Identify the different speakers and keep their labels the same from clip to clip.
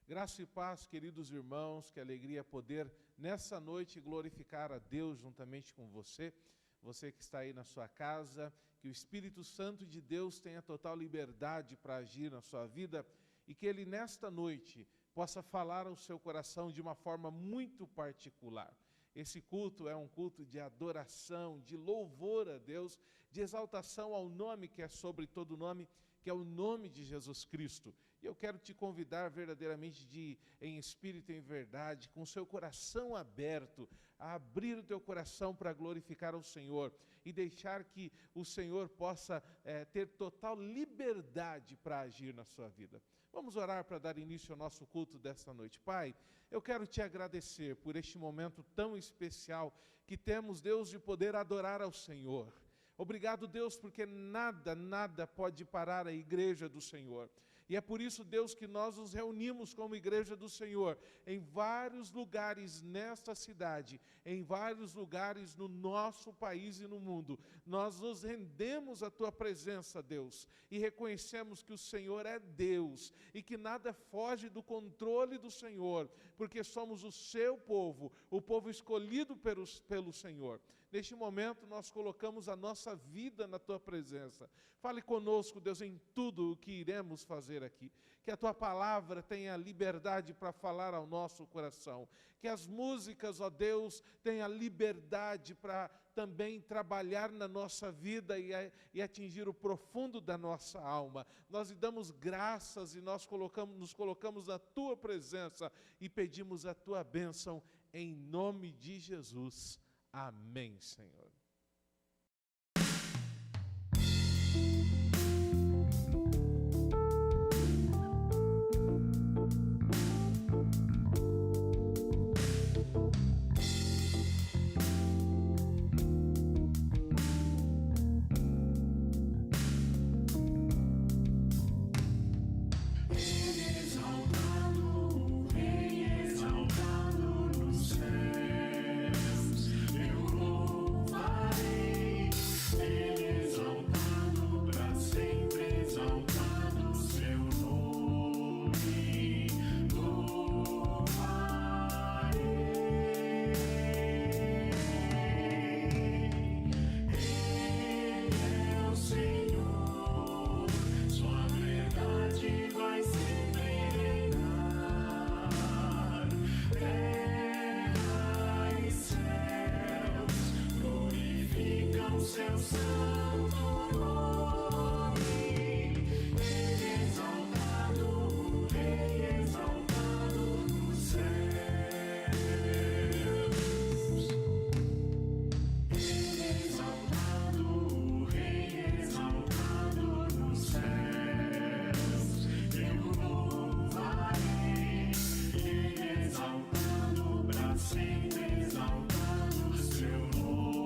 Speaker 1: Graça e paz, queridos irmãos, que alegria poder nessa noite glorificar a Deus juntamente com você. Você que está aí na sua casa, que o Espírito Santo de Deus tenha total liberdade para agir na sua vida e que Ele nesta noite possa falar ao seu coração de uma forma muito particular. Esse culto é um culto de adoração, de louvor a Deus, de exaltação ao nome que é sobre todo nome, que é o nome de Jesus Cristo. E eu quero te convidar verdadeiramente em espírito e em verdade, com o seu coração aberto, a abrir o teu coração para glorificar ao Senhor e deixar que o Senhor possa ter total liberdade para agir na sua vida. Vamos orar para dar início ao nosso culto desta noite. Pai, eu quero te agradecer por este momento tão especial que temos, Deus, de poder adorar ao Senhor. Obrigado, Deus, porque nada pode parar a igreja do Senhor. E é por isso, Deus, que nós nos reunimos como igreja do Senhor em vários lugares nesta cidade, em vários lugares no nosso país e no mundo. Nós nos rendemos à Tua presença, Deus, e reconhecemos que o Senhor é Deus e que nada foge do controle do Senhor, porque somos o Seu povo, o povo escolhido pelo Senhor. Neste momento, nós colocamos a nossa vida na Tua presença. Fale conosco, Deus, em tudo o que iremos fazer aqui. Que a Tua palavra tenha liberdade para falar ao nosso coração. Que as músicas, ó Deus, tenham liberdade para também trabalhar na nossa vida e atingir o profundo da nossa alma. Nós lhe damos graças e nos colocamos na Tua presença e pedimos a Tua bênção em nome de Jesus. Amém, Senhor.
Speaker 2: Sempre exaltado seu nome.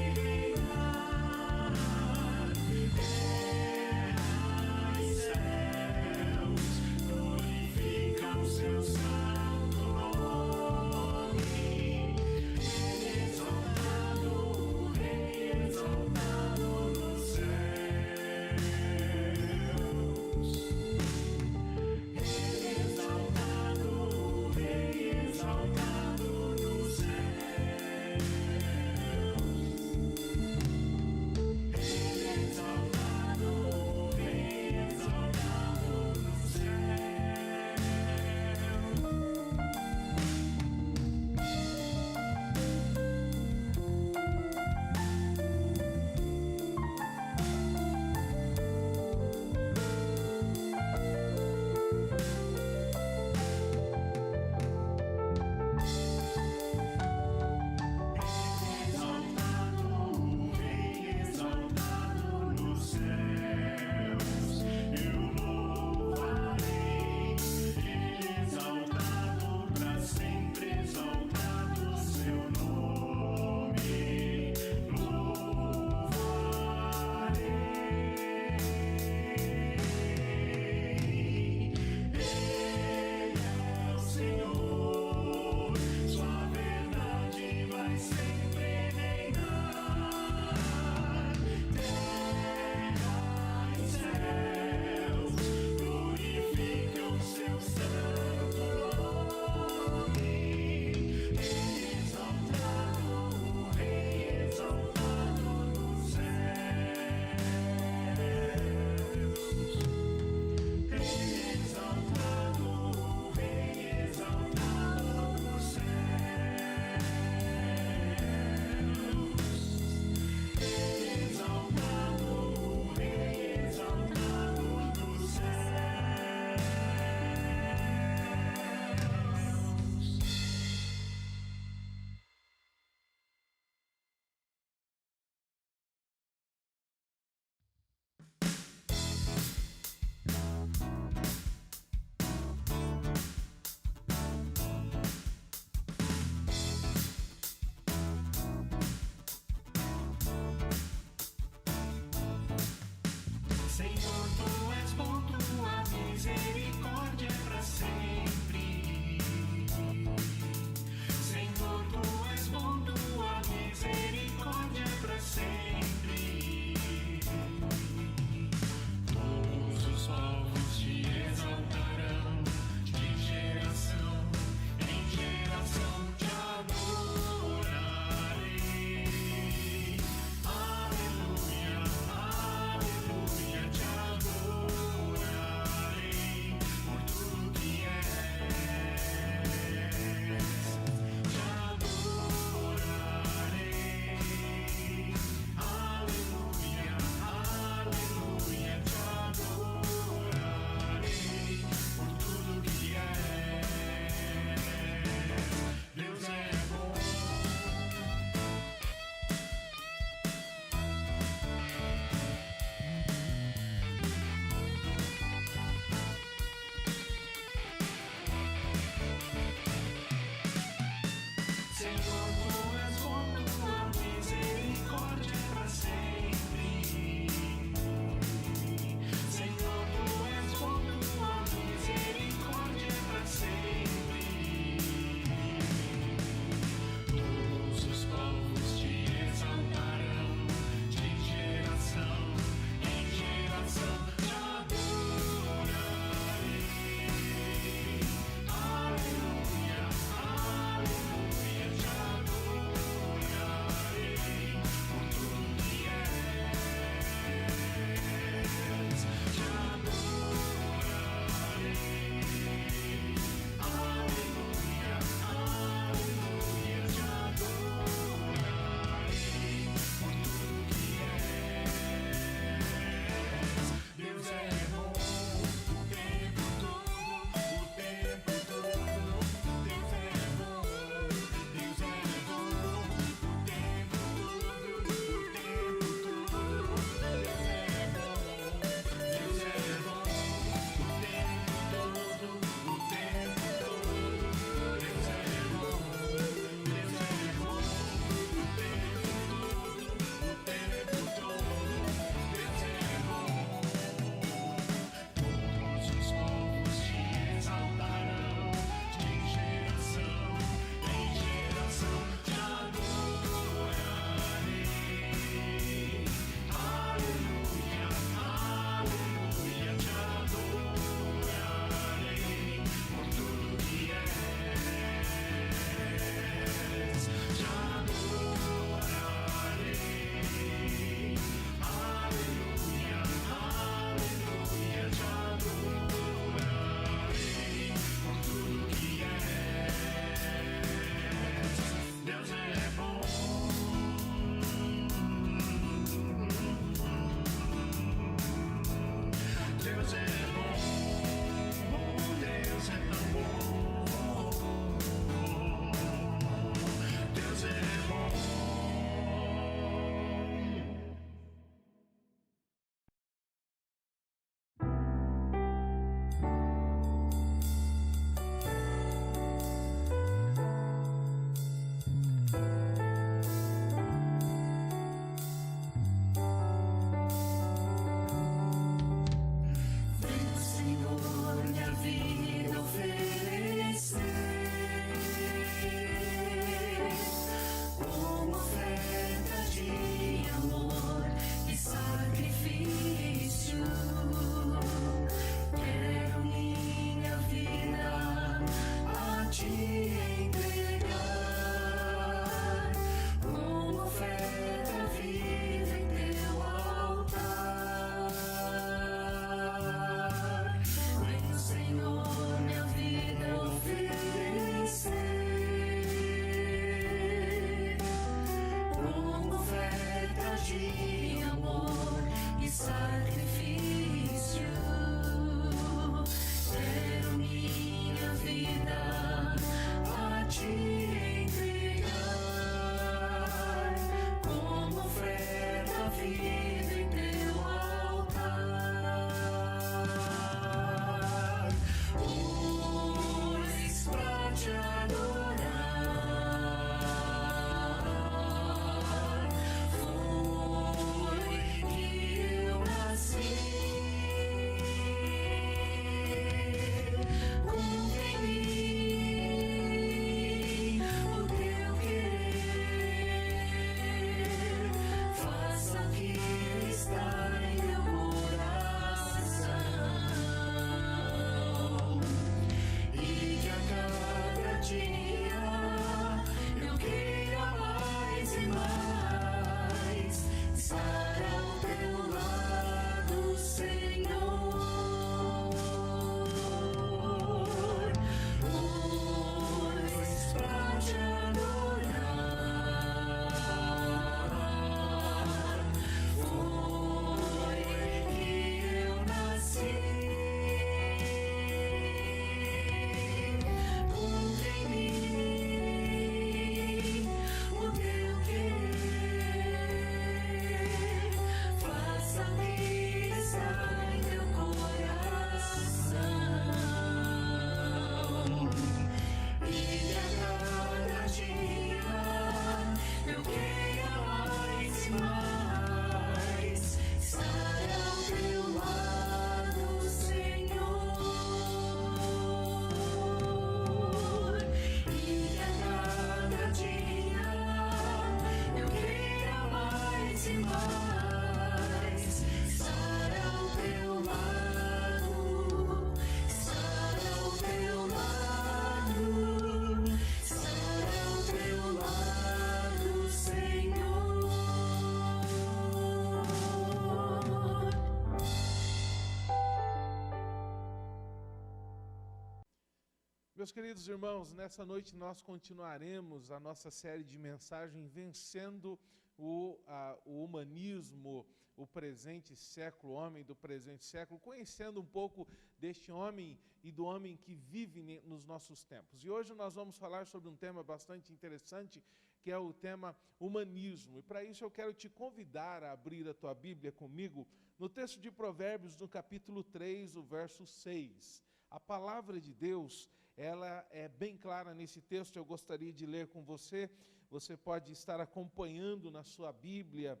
Speaker 1: Meus queridos irmãos, nessa noite nós continuaremos a nossa série de mensagem Vencendo o Humanismo, o presente século, o homem do presente século, conhecendo um pouco deste homem e do homem que vive nos nossos tempos. E hoje nós vamos falar sobre um tema bastante interessante, que é o tema humanismo. E para isso eu quero te convidar a abrir a tua Bíblia comigo no texto de Provérbios, no capítulo 3, o verso 6. A palavra de Deus, ela é bem clara nesse texto, eu gostaria de ler com você. Você pode estar acompanhando na sua Bíblia,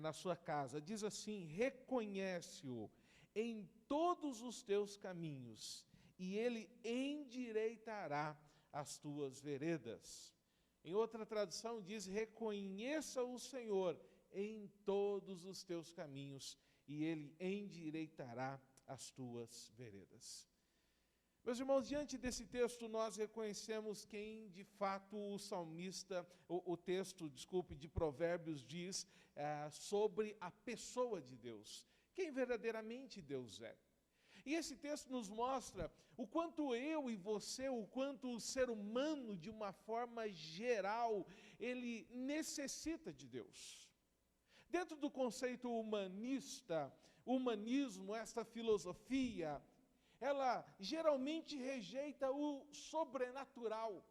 Speaker 1: na sua casa. Diz assim: reconhece-o em todos os teus caminhos, e ele endireitará as tuas veredas. Em outra tradução diz: reconheça o Senhor em todos os teus caminhos, e ele endireitará as tuas veredas. Meus irmãos, diante desse texto, nós reconhecemos quem de fato o salmista, o texto de Provérbios diz sobre a pessoa de Deus, quem verdadeiramente Deus é. E esse texto nos mostra o quanto eu e você, o quanto o ser humano, de uma forma geral, ele necessita de Deus. Dentro do conceito humanista, humanismo, esta filosofia, ela geralmente rejeita o sobrenatural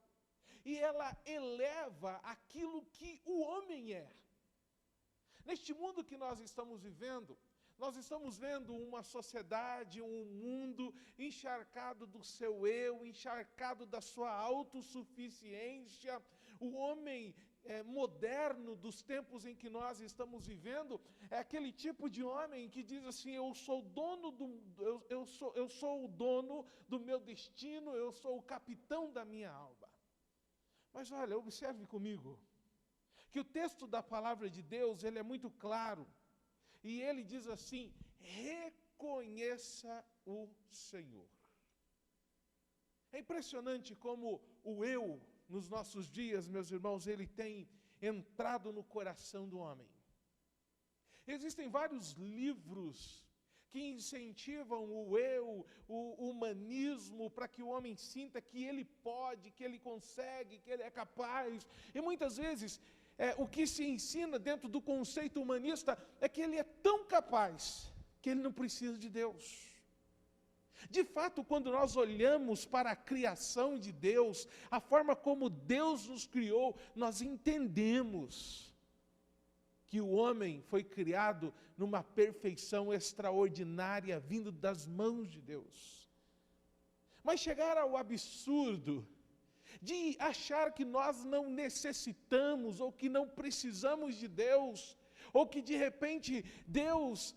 Speaker 1: e ela eleva aquilo que o homem é. Neste mundo que nós estamos vivendo, nós estamos vendo uma sociedade, um mundo encharcado do seu eu, encharcado da sua autossuficiência. O homem moderno dos tempos em que nós estamos vivendo é aquele tipo de homem que diz assim: eu sou o dono do meu destino, eu sou o capitão da minha alma. Mas olha, observe comigo que o texto da palavra de Deus, ele é muito claro, e ele diz assim: reconheça o Senhor. É impressionante como o eu, nos nossos dias, meus irmãos, ele tem entrado no coração do homem. Existem vários livros que incentivam o eu, o humanismo, para que o homem sinta que ele pode, que ele consegue, que ele é capaz. E muitas vezes, o que se ensina dentro do conceito humanista é que ele é tão capaz que ele não precisa de Deus. De fato, quando nós olhamos para a criação de Deus, a forma como Deus nos criou, nós entendemos que o homem foi criado numa perfeição extraordinária, vindo das mãos de Deus. Mas chegar ao absurdo de achar que nós não necessitamos ou que não precisamos de Deus, ou que de repente Deus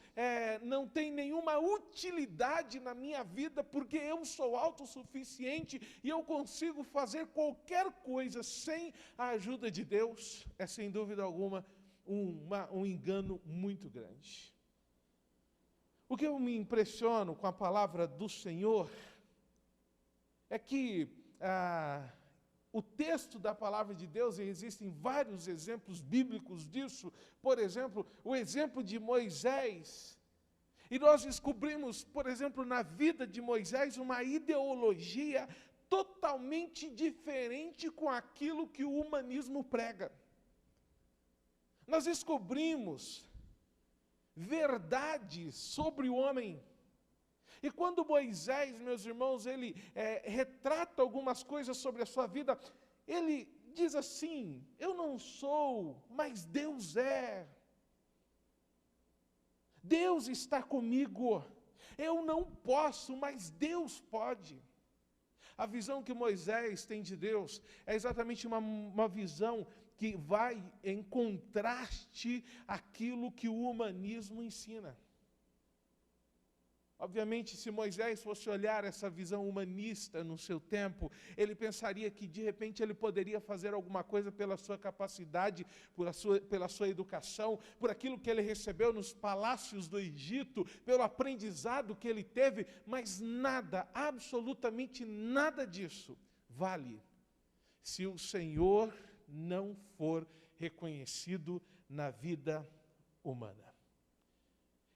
Speaker 1: não tem nenhuma utilidade na minha vida porque eu sou autossuficiente e eu consigo fazer qualquer coisa sem a ajuda de Deus, é sem dúvida alguma um engano muito grande. O que eu me impressiono com a palavra do Senhor é que o texto da palavra de Deus, e existem vários exemplos bíblicos disso, por exemplo, o exemplo de Moisés, e nós descobrimos, por exemplo, na vida de Moisés, uma ideologia totalmente diferente com aquilo que o humanismo prega. Nós descobrimos verdades sobre o homem. E quando Moisés, meus irmãos, ele retrata algumas coisas sobre a sua vida, ele diz assim: eu não sou, mas Deus é. Deus está comigo. Eu não posso, mas Deus pode. A visão que Moisés tem de Deus é exatamente uma visão que vai em contraste àquilo que o humanismo ensina. Obviamente, se Moisés fosse olhar essa visão humanista no seu tempo, ele pensaria que de repente ele poderia fazer alguma coisa pela sua capacidade, pela sua educação, por aquilo que ele recebeu nos palácios do Egito, pelo aprendizado que ele teve, mas nada, absolutamente nada disso vale se o Senhor não for reconhecido na vida humana.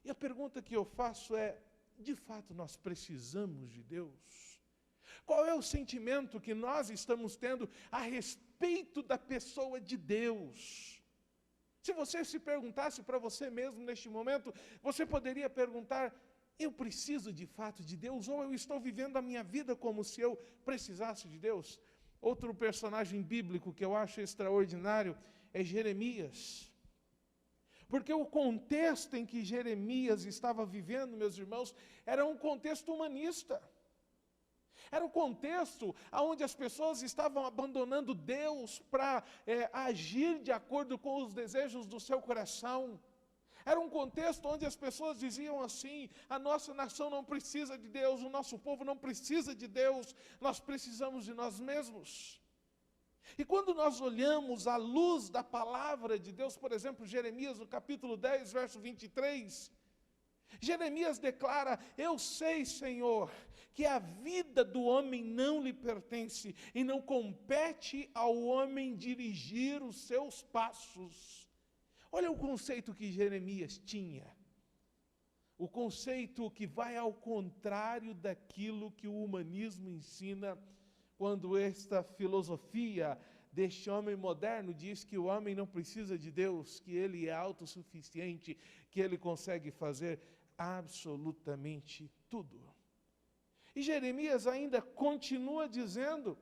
Speaker 1: E a pergunta que eu faço é: de fato nós precisamos de Deus? Qual é o sentimento que nós estamos tendo a respeito da pessoa de Deus? Se você se perguntasse para você mesmo neste momento, você poderia perguntar: eu preciso de fato de Deus, ou eu estou vivendo a minha vida como se eu precisasse de Deus? Outro personagem bíblico que eu acho extraordinário é Jeremias. Porque o contexto em que Jeremias estava vivendo, meus irmãos, era um contexto humanista. Era um contexto onde as pessoas estavam abandonando Deus para agir de acordo com os desejos do seu coração. Era um contexto onde as pessoas diziam assim: a nossa nação não precisa de Deus, o nosso povo não precisa de Deus, nós precisamos de nós mesmos. E quando nós olhamos à luz da palavra de Deus, por exemplo, Jeremias, no capítulo 10, verso 23, Jeremias declara: eu sei, Senhor, que a vida do homem não lhe pertence, e não compete ao homem dirigir os seus passos. Olha o conceito que Jeremias tinha. O conceito que vai ao contrário daquilo que o humanismo ensina, quando esta filosofia deste homem moderno diz que o homem não precisa de Deus, que ele é autossuficiente, que ele consegue fazer absolutamente tudo. E Jeremias ainda continua dizendo,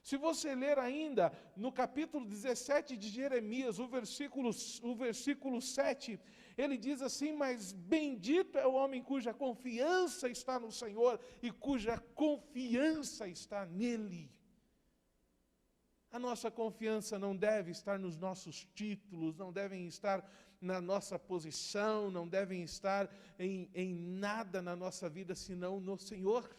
Speaker 1: se você ler ainda no capítulo 17 de Jeremias, o versículo 7, ele diz assim: mas bendito é o homem cuja confiança está no Senhor e cuja confiança está nele. A nossa confiança não deve estar nos nossos títulos, não devem estar na nossa posição, não devem estar em nada na nossa vida, senão no Senhor.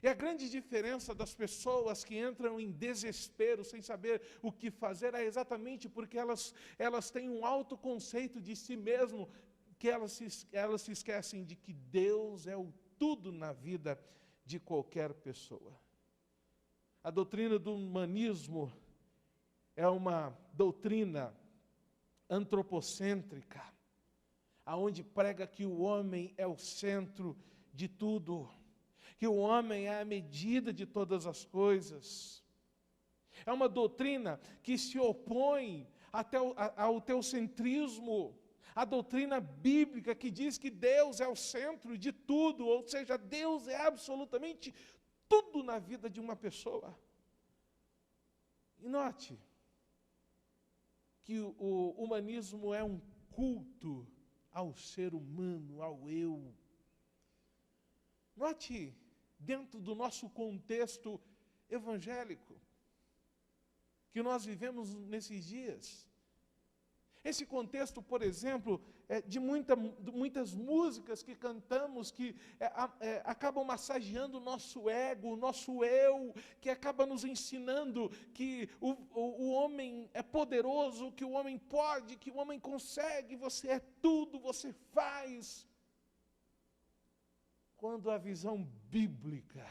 Speaker 1: E a grande diferença das pessoas que entram em desespero, sem saber o que fazer, é exatamente porque elas têm um alto conceito de si mesmo, que elas se esquecem de que Deus é o tudo na vida de qualquer pessoa. A doutrina do humanismo é uma doutrina antropocêntrica, aonde prega que o homem é o centro de tudo, que o homem é a medida de todas as coisas. É uma doutrina que se opõe ao teocentrismo, a doutrina bíblica que diz que Deus é o centro de tudo, ou seja, Deus é absolutamente tudo na vida de uma pessoa. E note que o humanismo é um culto ao ser humano, ao eu. Note, dentro do nosso contexto evangélico, que nós vivemos nesses dias, esse contexto, por exemplo, de muitas músicas que cantamos, que acabam massageando o nosso ego, o nosso eu, que acaba nos ensinando que o homem é poderoso, que o homem pode, que o homem consegue, você é tudo, você faz. Quando a visão bíblica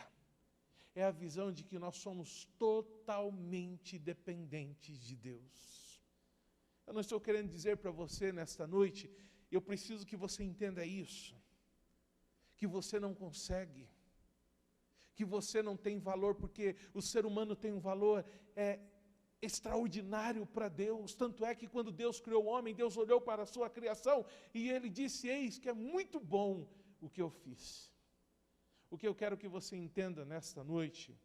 Speaker 1: é a visão de que nós somos totalmente dependentes de Deus. Eu não estou querendo dizer para você nesta noite, eu preciso que você entenda isso, que você não consegue, que você não tem valor, porque o ser humano tem um valor extraordinário para Deus. Tanto é que quando Deus criou o homem, Deus olhou para a sua criação e Ele disse: eis que é muito bom o que eu fiz. O que eu quero que você entenda nesta noite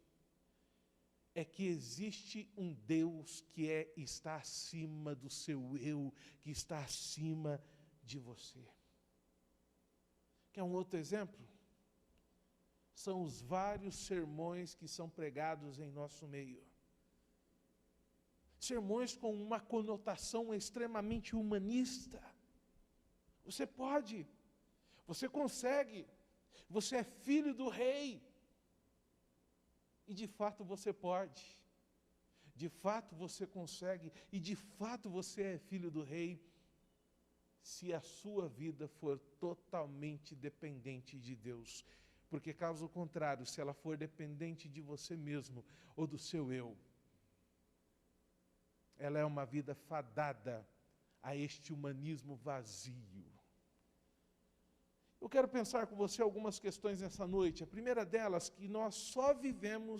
Speaker 1: é que existe um Deus que está acima do seu eu, que está acima de você. Quer um outro exemplo? São os vários sermões que são pregados em nosso meio. Sermões com uma conotação extremamente humanista. Você pode, você consegue, você é filho do rei. E de fato você pode, de fato você consegue, e de fato você é filho do rei, se a sua vida for totalmente dependente de Deus. Porque caso contrário, se ela for dependente de você mesmo, ou do seu eu, ela é uma vida fadada a este humanismo vazio. Eu quero pensar com você algumas questões nessa noite. A primeira delas, que nós só vivendo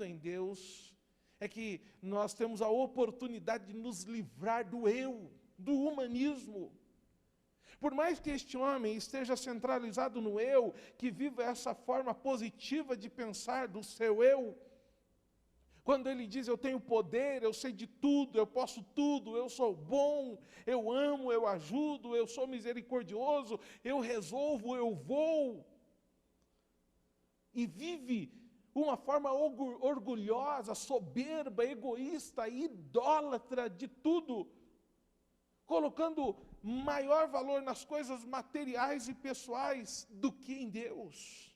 Speaker 1: em Deus, é que nós temos a oportunidade de nos livrar do eu, do humanismo. Por mais que este homem esteja centralizado no eu, que viva essa forma positiva de pensar do seu eu, quando ele diz, eu tenho poder, eu sei de tudo, eu posso tudo, eu sou bom, eu amo, eu ajudo, eu sou misericordioso, eu resolvo, eu vou. E vive uma forma orgulhosa, soberba, egoísta, idólatra de tudo, colocando maior valor nas coisas materiais e pessoais do que em Deus.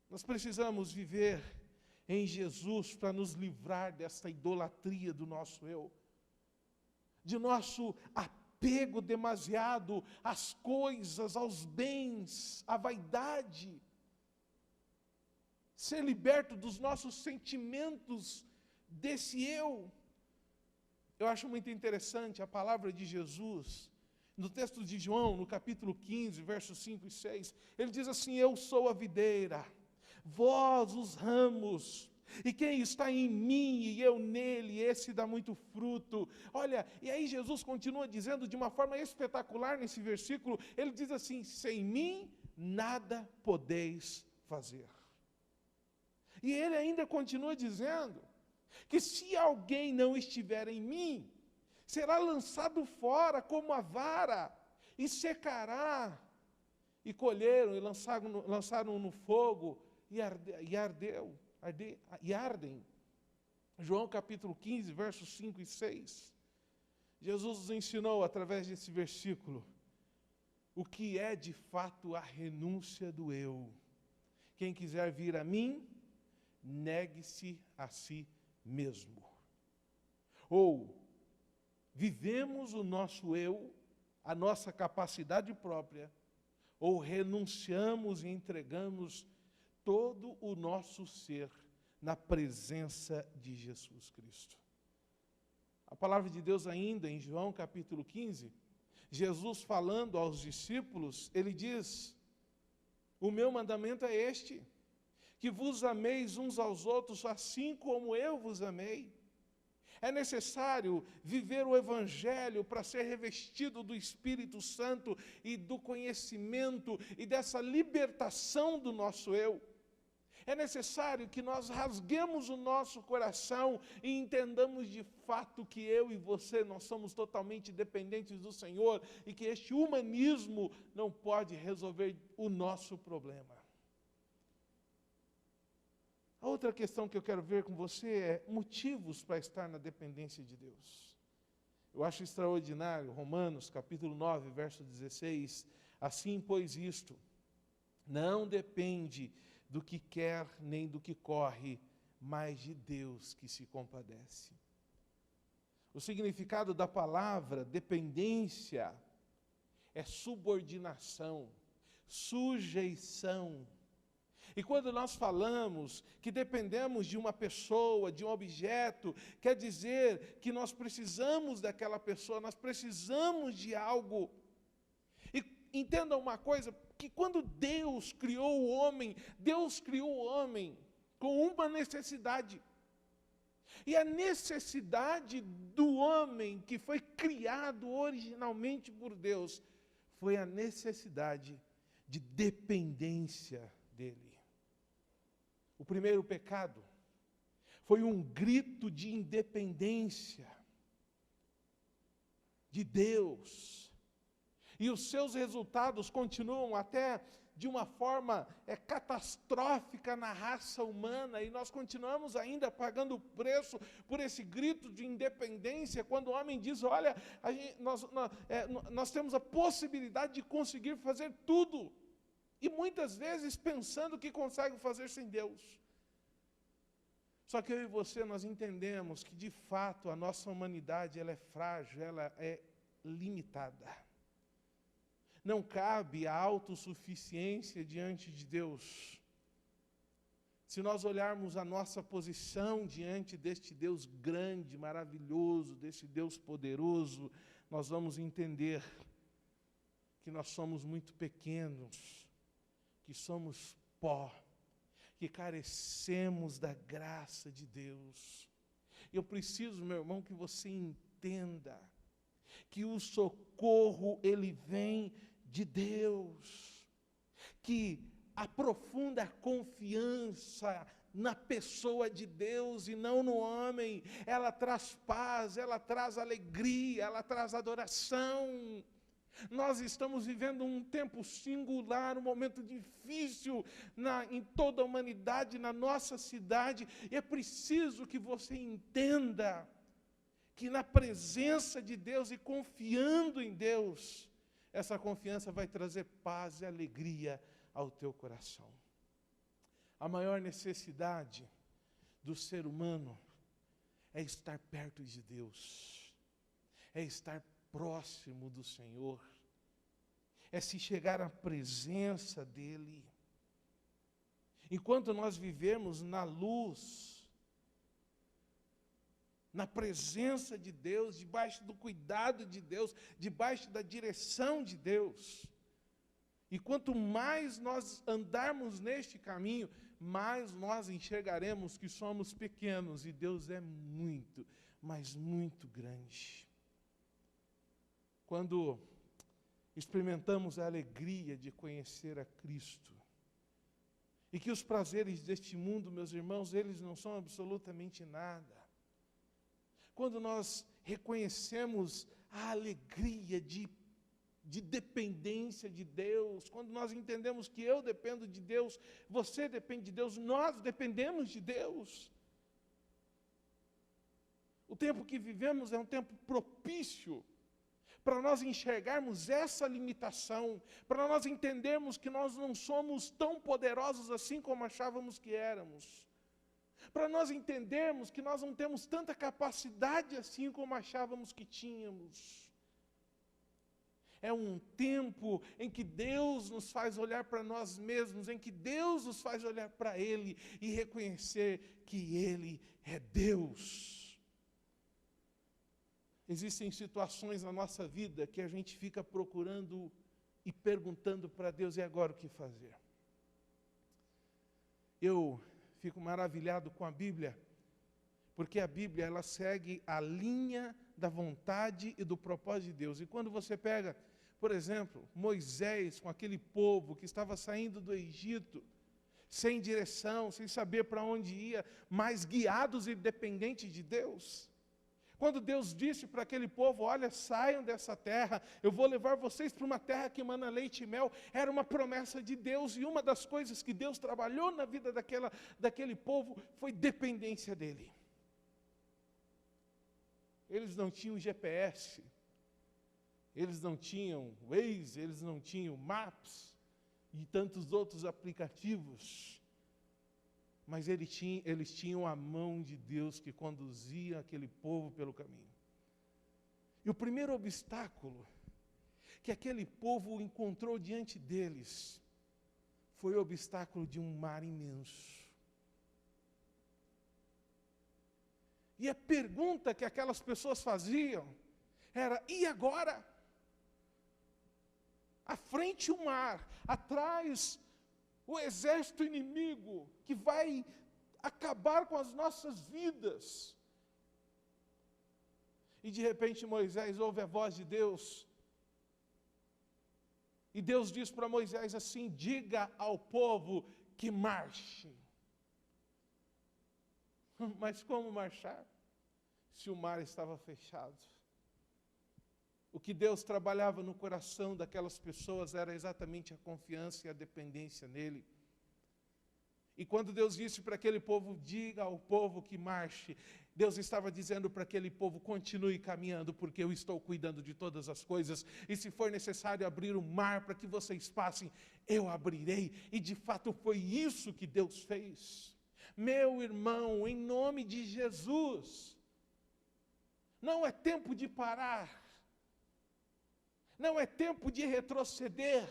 Speaker 1: Nós precisamos viver em Jesus para nos livrar dessa idolatria do nosso eu, de nosso apego demasiado às coisas, aos bens, à vaidade, ser liberto dos nossos sentimentos desse eu. Eu acho muito interessante a palavra de Jesus, no texto de João, no capítulo 15, versos 5 e 6, ele diz assim, eu sou a videira, vós os ramos, e quem está em mim e eu nele, esse dá muito fruto. Olha, e aí Jesus continua dizendo de uma forma espetacular nesse versículo, ele diz assim, sem mim nada podeis fazer. E ele ainda continua dizendo que se alguém não estiver em mim, será lançado fora como a vara, e secará. E colheram, e lançaram no fogo, e ardem. João capítulo 15, versos 5 e 6. Jesus nos ensinou, através desse versículo, o que é de fato a renúncia do eu. Quem quiser vir a mim, negue-se a si mesmo. Ou vivemos o nosso eu, a nossa capacidade própria, ou renunciamos e entregamos todo o nosso ser na presença de Jesus Cristo. A palavra de Deus ainda, em João capítulo 15, Jesus falando aos discípulos, ele diz, o meu mandamento é este, que vos ameis uns aos outros, assim como eu vos amei. É necessário viver o Evangelho para ser revestido do Espírito Santo e do conhecimento e dessa libertação do nosso eu. É necessário que nós rasguemos o nosso coração e entendamos de fato que eu e você, nós somos totalmente dependentes do Senhor e que este humanismo não pode resolver o nosso problema. A outra questão que eu quero ver com você é motivos para estar na dependência de Deus. Eu acho extraordinário, Romanos capítulo 9, verso 16, assim pois isto, não depende do que quer nem do que corre, mas de Deus que se compadece. O significado da palavra dependência é subordinação, sujeição. E quando nós falamos que dependemos de uma pessoa, de um objeto, quer dizer que nós precisamos daquela pessoa, nós precisamos de algo. E entenda uma coisa, que quando Deus criou o homem com uma necessidade. E a necessidade do homem que foi criado originalmente por Deus, foi a necessidade de dependência dele. O primeiro pecado foi um grito de independência de Deus. E os seus resultados continuam até de uma forma catastrófica na raça humana, e nós continuamos ainda pagando o preço por esse grito de independência, quando o homem diz, olha, nós temos a possibilidade de conseguir fazer tudo, e muitas vezes pensando que consegue fazer sem Deus. Só que eu e você, nós entendemos que de fato a nossa humanidade ela é frágil, ela é limitada. Não cabe a autossuficiência diante de Deus. Se nós olharmos a nossa posição diante deste Deus grande, maravilhoso, desse Deus poderoso, nós vamos entender que nós somos muito pequenos, que somos pó, que carecemos da graça de Deus. Eu preciso, meu irmão, que você entenda que o socorro, ele vem de Deus, que a profunda confiança na pessoa de Deus e não no homem, ela traz paz, ela traz alegria, ela traz adoração. Nós estamos vivendo um tempo singular, um momento difícil em toda a humanidade, na nossa cidade, e é preciso que você entenda que na presença de Deus e confiando em Deus, essa confiança vai trazer paz e alegria ao teu coração. A maior necessidade do ser humano é estar perto de Deus, é estar próximo do Senhor, é se chegar à presença dEle. Enquanto nós vivemos na luz, na presença de Deus, debaixo do cuidado de Deus, debaixo da direção de Deus, e quanto mais nós andarmos neste caminho, mais nós enxergaremos que somos pequenos e Deus é muito, mas muito grande. Quando experimentamos a alegria de conhecer a Cristo, e que os prazeres deste mundo, meus irmãos, eles não são absolutamente nada. Quando nós reconhecemos a alegria de dependência de Deus, quando nós entendemos que eu dependo de Deus, você depende de Deus, nós dependemos de Deus. O tempo que vivemos é um tempo propício para nós enxergarmos essa limitação, para nós entendermos que nós não somos tão poderosos assim como achávamos que éramos, para nós entendermos que nós não temos tanta capacidade assim como achávamos que tínhamos. É um tempo em que Deus nos faz olhar para nós mesmos, em que Deus nos faz olhar para Ele e reconhecer que Ele é Deus. Existem situações na nossa vida que a gente fica procurando e perguntando para Deus, e agora o que fazer? Eu fico maravilhado com a Bíblia, porque a Bíblia ela segue a linha da vontade e do propósito de Deus. E quando você pega, por exemplo, Moisés com aquele povo que estava saindo do Egito, sem direção, sem saber para onde ia, mas guiados e dependentes de Deus. Quando Deus disse para aquele povo, olha, saiam dessa terra, eu vou levar vocês para uma terra que emana leite e mel, era uma promessa de Deus, e uma das coisas que Deus trabalhou na vida daquele povo foi dependência dEle. Eles não tinham GPS, eles não tinham Waze, eles não tinham Maps e tantos outros aplicativos, mas eles tinham a mão de Deus que conduzia aquele povo pelo caminho. E o primeiro obstáculo que aquele povo encontrou diante deles foi o obstáculo de um mar imenso. E a pergunta que aquelas pessoas faziam era, e agora? À frente o mar, atrás o exército inimigo que vai acabar com as nossas vidas. E de repente Moisés ouve a voz de Deus. E Deus diz para Moisés assim, diga ao povo que marche. Mas como marchar? Se o mar estava fechado. O que Deus trabalhava no coração daquelas pessoas era exatamente a confiança e a dependência nele. E quando Deus disse para aquele povo, diga ao povo que marche, Deus estava dizendo para aquele povo, continue caminhando, porque eu estou cuidando de todas as coisas, e se for necessário abrir o mar para que vocês passem, eu abrirei. E de fato foi isso que Deus fez. Meu irmão, em nome de Jesus, não é tempo de parar. Não é tempo de retroceder.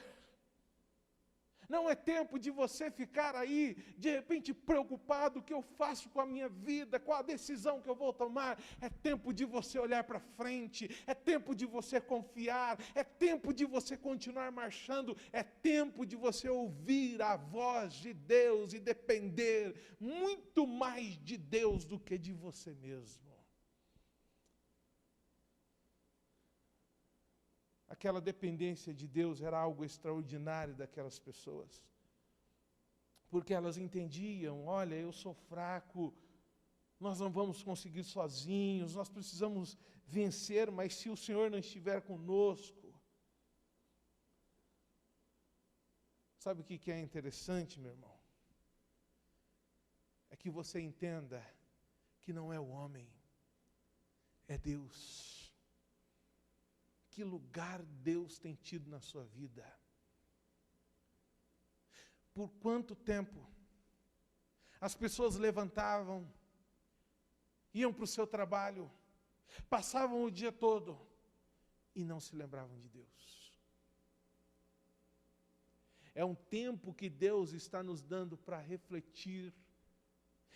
Speaker 1: Não é tempo de você ficar aí, de repente, preocupado: o que eu faço com a minha vida, qual a decisão que eu vou tomar. É tempo de você olhar para frente, é tempo de você confiar, é tempo de você continuar marchando, é tempo de você ouvir a voz de Deus e depender muito mais de Deus do que de você mesmo. Aquela dependência de Deus era algo extraordinário daquelas pessoas. Porque elas entendiam: olha, eu sou fraco, nós não vamos conseguir sozinhos, nós precisamos vencer, mas se o Senhor não estiver conosco. Sabe o que é interessante, meu irmão? É que você entenda que não é o homem, é Deus. Que lugar Deus tem tido na sua vida? Por quanto tempo as pessoas levantavam, iam para o seu trabalho, passavam o dia todo e não se lembravam de Deus? É um tempo que Deus está nos dando para refletir.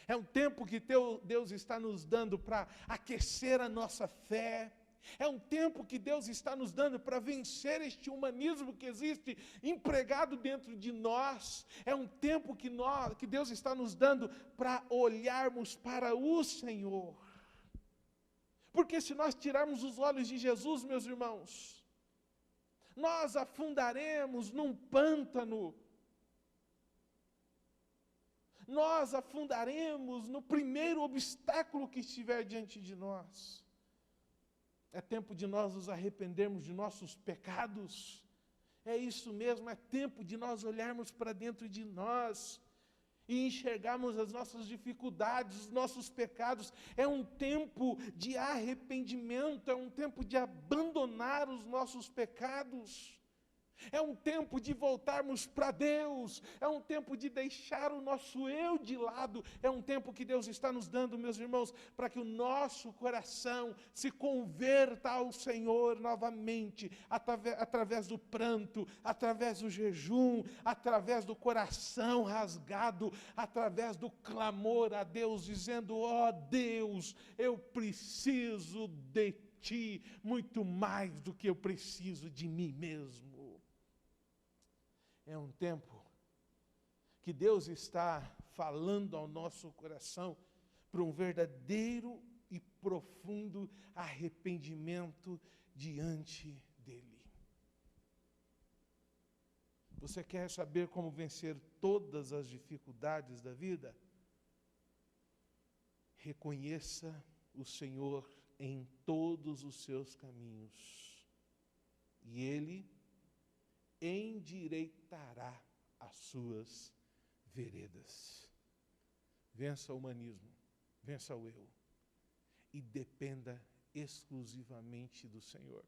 Speaker 1: É um tempo que Deus está nos dando para aquecer a nossa fé. É um tempo que Deus está nos dando para vencer este humanismo que existe empregado dentro de nós. É um tempo que Deus está nos dando para olharmos para o Senhor. Porque se nós tirarmos os olhos de Jesus, meus irmãos, nós afundaremos num pântano. Nós afundaremos no primeiro obstáculo que estiver diante de nós. É tempo de nós nos arrependermos de nossos pecados. É isso mesmo, é tempo de nós olharmos para dentro de nós e enxergarmos as nossas dificuldades, os nossos pecados. É um tempo de arrependimento, é um tempo de abandonar os nossos pecados. É um tempo de voltarmos para Deus, é um tempo de deixar o nosso eu de lado, é um tempo que Deus está nos dando, meus irmãos, para que o nosso coração se converta ao Senhor novamente, através do pranto, através do jejum, através do coração rasgado, através do clamor a Deus, dizendo: ó Deus, eu preciso de Ti muito mais do que eu preciso de mim mesmo. É um tempo que Deus está falando ao nosso coração para um verdadeiro e profundo arrependimento diante dEle. Você quer saber como vencer todas as dificuldades da vida? Reconheça o Senhor em todos os seus caminhos, e Ele endireitará as suas veredas. Vença o humanismo, vença o eu, e dependa exclusivamente do Senhor.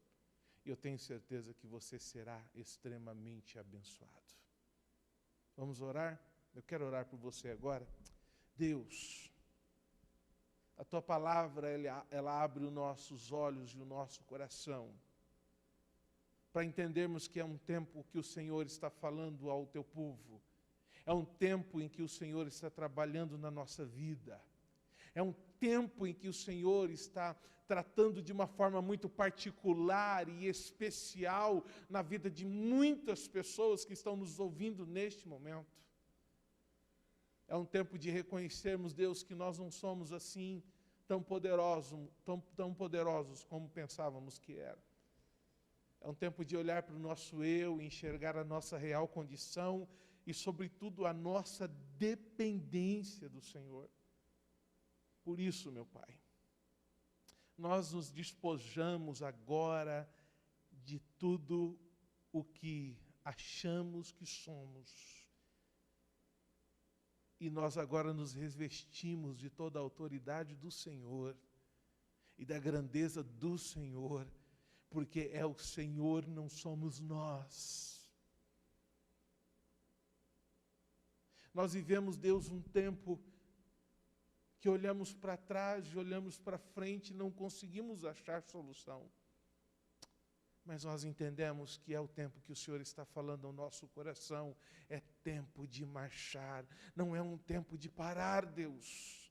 Speaker 1: E eu tenho certeza que você será extremamente abençoado. Vamos orar? Eu quero orar por você agora. Deus, a Tua palavra, ela abre os nossos olhos e o nosso coração, para entendermos que é um tempo que o Senhor está falando ao Teu povo. É um tempo em que o Senhor está trabalhando na nossa vida. É um tempo em que o Senhor está tratando de uma forma muito particular e especial na vida de muitas pessoas que estão nos ouvindo neste momento. É um tempo de reconhecermos, Deus, que nós não somos assim tão poderosos como pensávamos que era. É um tempo de olhar para o nosso eu, enxergar a nossa real condição e, sobretudo, a nossa dependência do Senhor. Por isso, meu Pai, nós nos despojamos agora de tudo o que achamos que somos. E nós agora nos revestimos de toda a autoridade do Senhor e da grandeza do Senhor, porque é o Senhor, não somos nós. Nós vivemos, Deus, um tempo que olhamos para trás e olhamos para frente e não conseguimos achar solução. Mas nós entendemos que é o tempo que o Senhor está falando ao nosso coração. É tempo de marchar, não é um tempo de parar, Deus.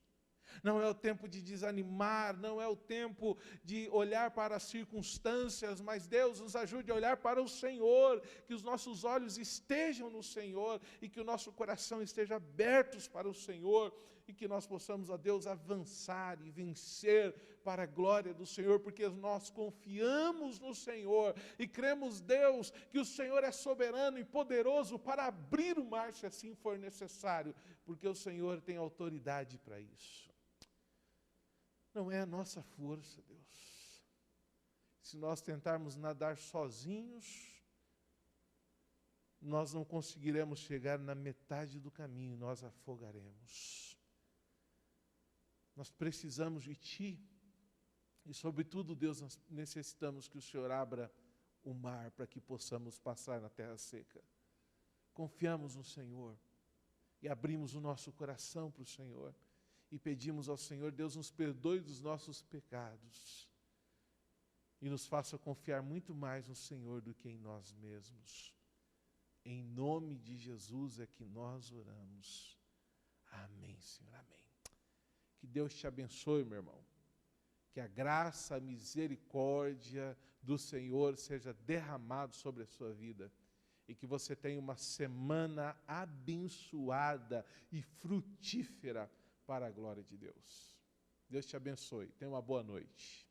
Speaker 1: Não é o tempo de desanimar, não é o tempo de olhar para as circunstâncias, mas Deus nos ajude a olhar para o Senhor, que os nossos olhos estejam no Senhor e que o nosso coração esteja abertos para o Senhor e que nós possamos, ó Deus, avançar e vencer para a glória do Senhor, porque nós confiamos no Senhor e cremos, Deus, que o Senhor é soberano e poderoso para abrir o mar se assim for necessário, porque o Senhor tem autoridade para isso. Não é a nossa força, Deus. Se nós tentarmos nadar sozinhos, nós não conseguiremos chegar na metade do caminho, nós afogaremos. Nós precisamos de Ti. E, sobretudo, Deus, nós necessitamos que o Senhor abra o mar para que possamos passar na terra seca. Confiamos no Senhor e abrimos o nosso coração para o Senhor. E pedimos ao Senhor, Deus nos perdoe dos nossos pecados e nos faça confiar muito mais no Senhor do que em nós mesmos. Em nome de Jesus é que nós oramos. Amém, Senhor, amém. Que Deus te abençoe, meu irmão. Que a graça, a misericórdia do Senhor seja derramado sobre a sua vida. E que você tenha uma semana abençoada e frutífera para a glória de Deus. Deus te abençoe. Tenha uma boa noite.